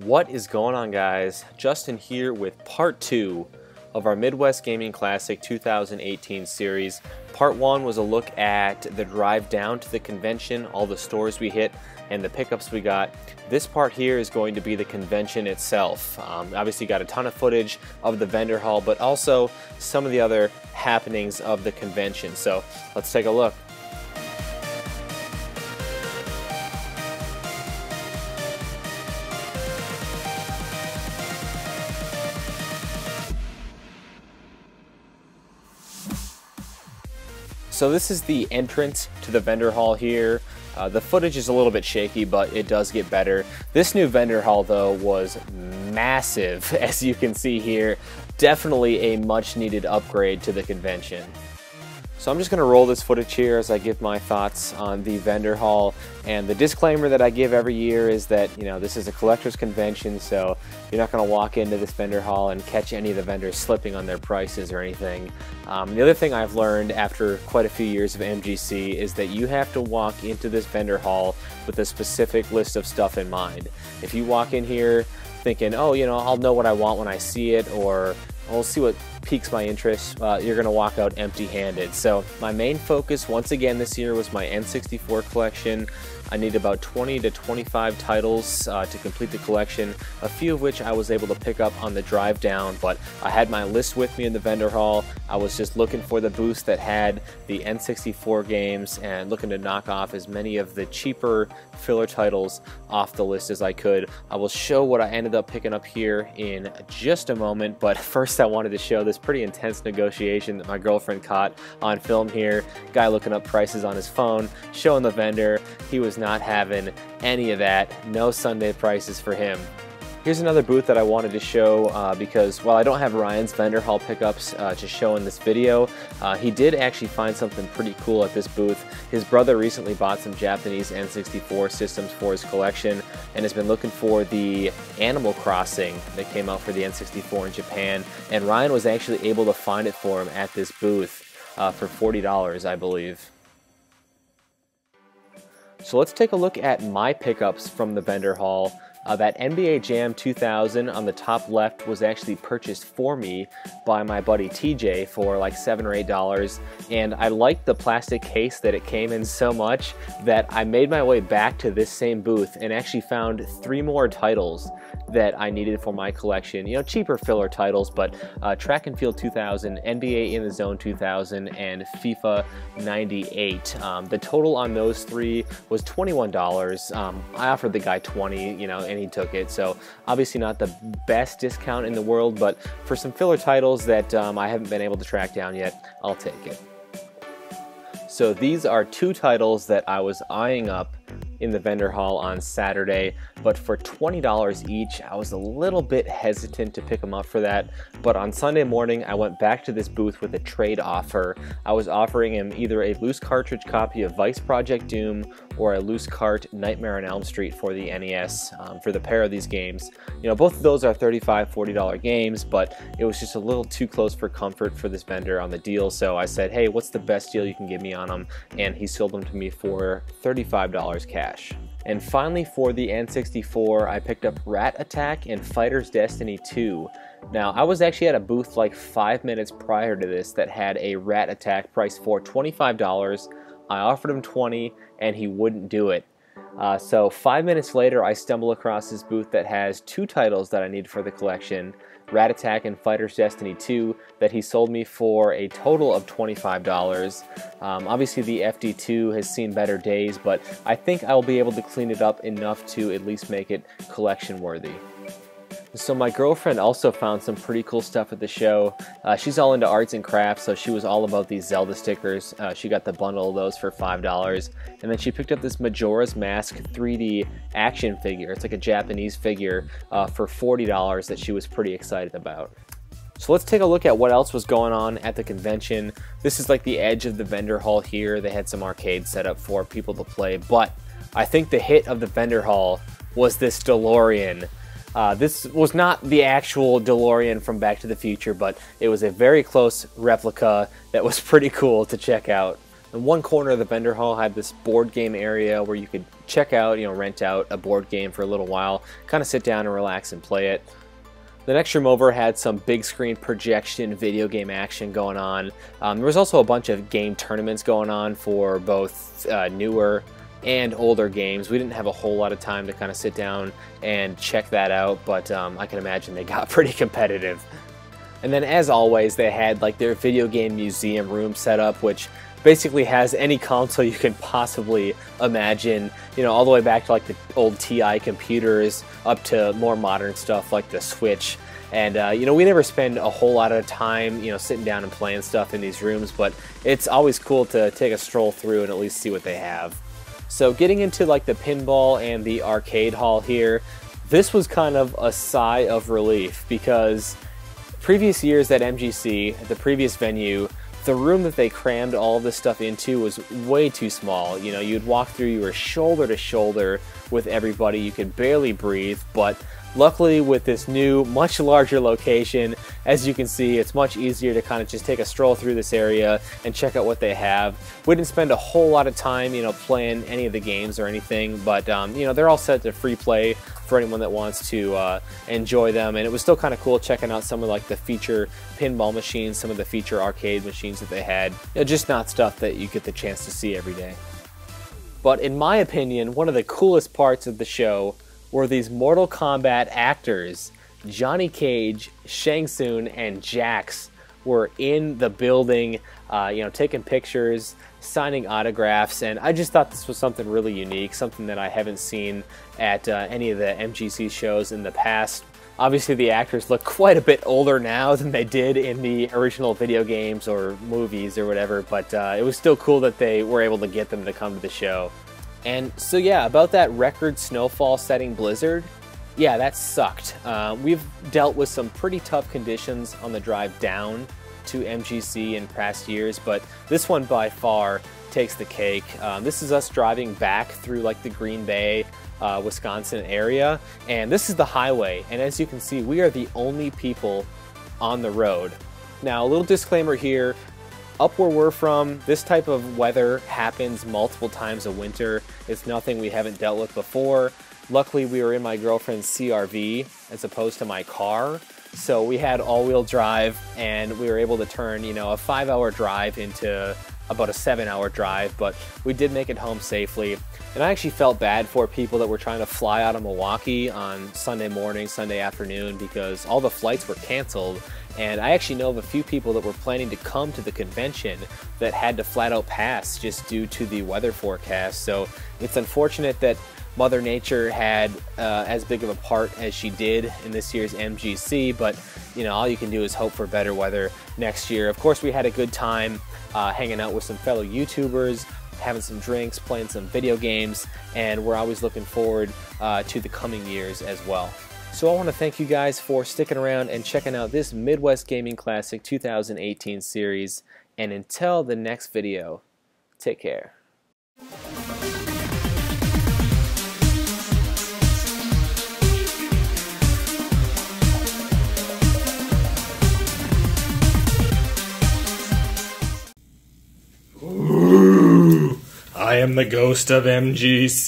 What is going on, guys? Justin here with part 2 of our Midwest Gaming Classic 2018 series. Part 1 was a look at the drive down to the convention, all the stores we hit, and the pickups we got. This part here is going to be the convention itself. Obviously got a ton of footage of the vendor hall, but also some of the other happenings of the convention. So let's take a look. So this is the entrance to the vendor hall here. The footage is a little bit shaky, but it does get better. This new vendor hall, though, was massive, as you can see here. Definitely a much needed upgrade to the convention. So I'm just going to roll this footage here as I give my thoughts on the vendor hall. And the disclaimer that I give every year is that, you know, this is a collector's convention, so you're not going to walk into this vendor hall and catch any of the vendors slipping on their prices or anything. The other thing I've learned after quite a few years of MGC is that you have to walk into this vendor hall with a specific list of stuff in mind. If you walk in here thinking, oh, you know, I'll know what I want when I see it, or I'll see what piques my interest, you're going to walk out empty-handed. So my main focus once again this year was my N64 collection. I need about 20 to 25 titles to complete the collection, a few of which I was able to pick up on the drive down, but I had my list with me in the vendor hall. I was just looking for the booths that had the N64 games and looking to knock off as many of the cheaper filler titles off the list as I could. I will show what I ended up picking up here in just a moment, but first I wanted to show this pretty intense negotiation that my girlfriend caught on film here. Guy looking up prices on his phone, showing the vendor. He was not having any of that. No Sunday prices for him. Here's another booth that I wanted to show because while I don't have Ryan's vendor hall pickups to show in this video, he did actually find something pretty cool at this booth. His brother recently bought some Japanese N64 systems for his collection and has been looking for the Animal Crossing that came out for the N64 in Japan, and Ryan was actually able to find it for him at this booth for $40, I believe. So let's take a look at my pickups from the vendor hall. That NBA Jam 2000 on the top left was actually purchased for me by my buddy TJ for like $7 or $8, and I liked the plastic case that it came in so much that I made my way back to this same booth and actually found 3 more titles that I needed for my collection. You know, cheaper filler titles, but Track and Field 2000, NBA in the Zone 2000, and FIFA 98. The total on those 3 was $21. I offered the guy $20, you know, and he took it. So obviously not the best discount in the world, but for some filler titles that I haven't been able to track down yet, I'll take it. So these are 2 titles that I was eyeing up in the vendor hall on Saturday, but for $20 each, I was a little bit hesitant to pick them up for that. But on Sunday morning, I went back to this booth with a trade offer. I was offering him either a loose cartridge copy of Vice Project Doom or a loose cart Nightmare on Elm Street for the NES for the pair of these games. You know, both of those are $35, $40 games, but it was just a little too close for comfort for this vendor on the deal. So I said, hey, what's the best deal you can give me on them? And he sold them to me for $35 cash. And finally, for the N64, I picked up Rat Attack and Fighter's Destiny 2. Now, I was actually at a booth like 5 minutes prior to this that had a Rat Attack priced for $25. I offered him $20 and he wouldn't do it. So 5 minutes later, I stumble across this booth that has 2 titles that I need for the collection, Rat Attack and Fighter's Destiny 2, that he sold me for a total of $25. Obviously the FD2 has seen better days, but I think I'll be able to clean it up enough to at least make it collection worthy. So my girlfriend also found some pretty cool stuff at the show. She's all into arts and crafts, so she was all about these Zelda stickers. She got the bundle of those for $5. And then she picked up this Majora's Mask 3D action figure. It's like a Japanese figure for $40 that she was pretty excited about. So let's take a look at what else was going on at the convention. This is like the edge of the vendor hall here. They had some arcades set up for people to play, but I think the hit of the vendor hall was this DeLorean. This was not the actual DeLorean from Back to the Future, but it was a very close replica that was pretty cool to check out. And one corner of the vendor hall had this board game area where you could check out, rent out a board game for a little while, kind of sit down and relax and play it. The next room over had some big screen projection video game action going on. There was also a bunch of game tournaments going on for both newer and older games. We didn't have a whole lot of time to kind of sit down and check that out, but I can imagine they got pretty competitive. And then, as always, they had like their video game museum room set up, which basically has any console you can possibly imagine, all the way back to like the old TI computers up to more modern stuff like the Switch. And we never spend a whole lot of time sitting down and playing stuff in these rooms, but it's always cool to take a stroll through and at least see what they have. So getting into like the pinball and the arcade hall here, this was kind of a sigh of relief, because previous years at MGC, at the previous venue, the room that they crammed all of this stuff into was way too small. You'd walk through, you were shoulder to shoulder with everybody, you could barely breathe, but luckily with this new, much larger location, as you can see, it's much easier to kind of just take a stroll through this area and check out what they have. We didn't spend a whole lot of time, playing any of the games or anything, but, they're all set to free play for anyone that wants to enjoy them. And it was still kind of cool checking out some of like the feature pinball machines, some of the feature arcade machines that they had. Just not stuff that you get the chance to see every day. But in my opinion, one of the coolest parts of the show were these Mortal Kombat actors. Johnny Cage, Shang Tsung, and Jax were in the building, taking pictures, signing autographs, and I just thought this was something really unique, something that I haven't seen at any of the MGC shows in the past. Obviously the actors look quite a bit older now than they did in the original video games or movies or whatever, but it was still cool that they were able to get them to come to the show. And so yeah, about that record snowfall setting blizzard, yeah, that sucked. We've dealt with some pretty tough conditions on the drive down to MGC in past years, but this one by far takes the cake. This is us driving back through like the Green Bay, Wisconsin area, and this is the highway, and as you can see, we are the only people on the road. Now, a little disclaimer here, up where we're from, this type of weather happens multiple times a winter. It's nothing we haven't dealt with before. Luckily, we were in my girlfriend's CRV as opposed to my car, so we had all-wheel drive, and we were able to turn, a 5-hour drive into about a 7-hour drive, but we did make it home safely. And I actually felt bad for people that were trying to fly out of Milwaukee on Sunday morning, Sunday afternoon, because all the flights were canceled. And I actually know of a few people that were planning to come to the convention that had to flat out pass just due to the weather forecast. So it's unfortunate that Mother Nature had as big of a part as she did in this year's MGC, but all you can do is hope for better weather next year. Of course, we had a good time hanging out with some fellow YouTubers, having some drinks, playing some video games, and we're always looking forward to the coming years as well. So I want to thank you guys for sticking around and checking out this Midwest Gaming Classic 2018 series, and until the next video, take care. I am the ghost of MGC.